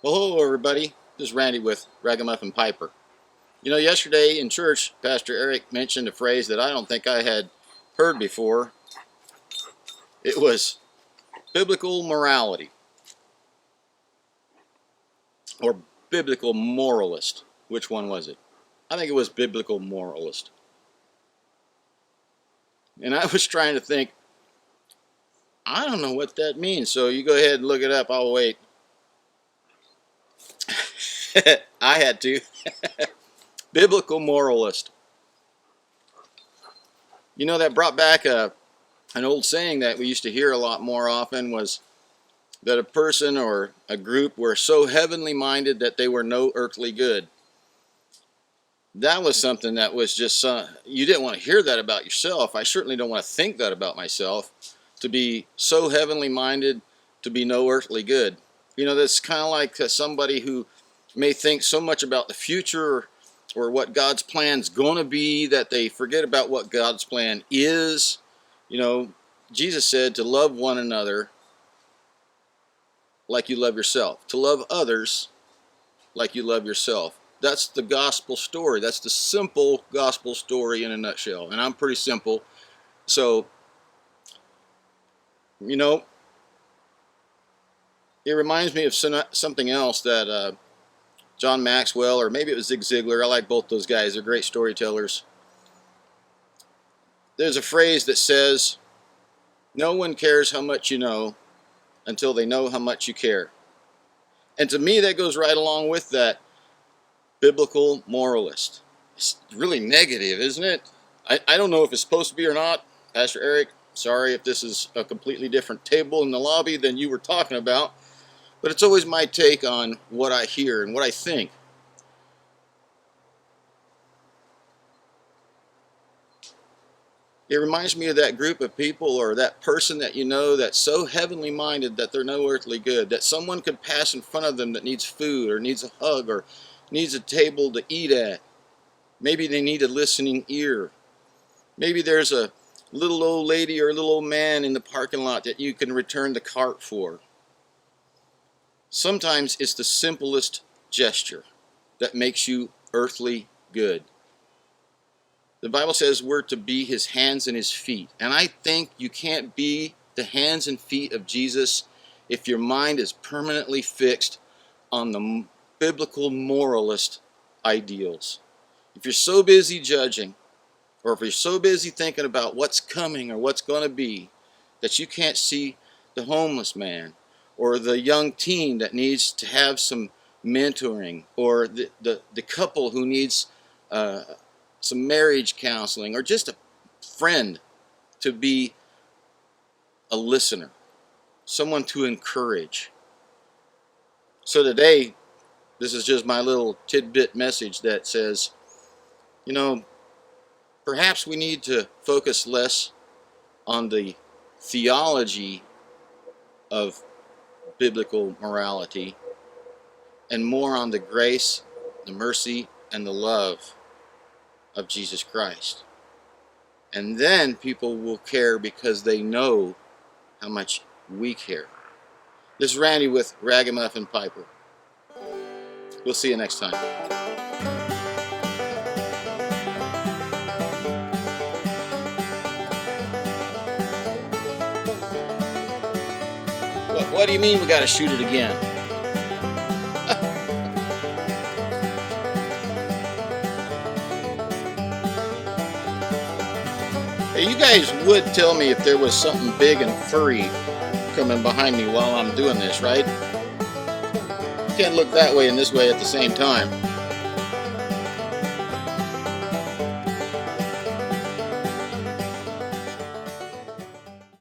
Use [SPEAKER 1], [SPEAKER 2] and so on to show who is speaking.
[SPEAKER 1] Well, hello everybody. This is Randy with Ragamuffinpiper. You know, yesterday in church, Pastor Eric mentioned a phrase that I don't think I had heard before. It was biblical morality, or biblical moralist. Which one was it? I think it was biblical moralist. And I was trying to think, I don't know what that means, so you go ahead and look it up. I'll wait. I had to. Biblical moralist. You know, that brought back an old saying that we used to hear a lot more often, was that a person or a group were so heavenly minded that they were no earthly good. That was something that was just, you didn't want to hear that about yourself. I certainly don't want to think that about myself, to be so heavenly minded to be no earthly good. You know, that's kind of like somebody who may think so much about the future or what God's plan's going to be that they forget about what God's plan is. You know, Jesus said to love one another like you love yourself, to love others like you love yourself. That's the gospel story. That's the simple gospel story in a nutshell. And I'm pretty simple. So, you know, it reminds me of something else that John Maxwell, or maybe it was Zig Ziglar. I like both those guys. They're great storytellers. There's a phrase that says, no one cares how much you know until they know how much you care. And to me, that goes right along with that biblical moralist. It's really negative, isn't it? I don't know if it's supposed to be or not. Pastor Eric, sorry if this is a completely different table in the lobby than you were talking about. But it's always my take on what I hear and what I think. It reminds me of that group of people or that person that you know that's so heavenly minded that they're no earthly good, that someone could pass in front of them that needs food or needs a hug or needs a table to eat at. Maybe they need a listening ear. Maybe there's a little old lady or a little old man in the parking lot that you can return the cart for. Sometimes it's the simplest gesture that makes you earthly good. The Bible says we're to be his hands and his feet. And I think you can't be the hands and feet of Jesus if your mind is permanently fixed on the biblical moralist ideals. If you're so busy judging, or if you're so busy thinking about what's coming or what's going to be, that you can't see the homeless man, or the young teen that needs to have some mentoring, or the couple who needs some marriage counseling, or just a friend to be a listener, someone to encourage. So today, this is just my little tidbit message that says, you know, perhaps we need to focus less on the theology of biblical morality and more on the grace, the mercy, and the love of Jesus Christ. And then people will care because they know how much we care. This is Randy with Ragamuffinpiper. We'll see you next time. What do you mean we got to shoot it again? Hey, you guys would tell me if there was something big and furry coming behind me while I'm doing this, right? You can't look that way and this way at the same time.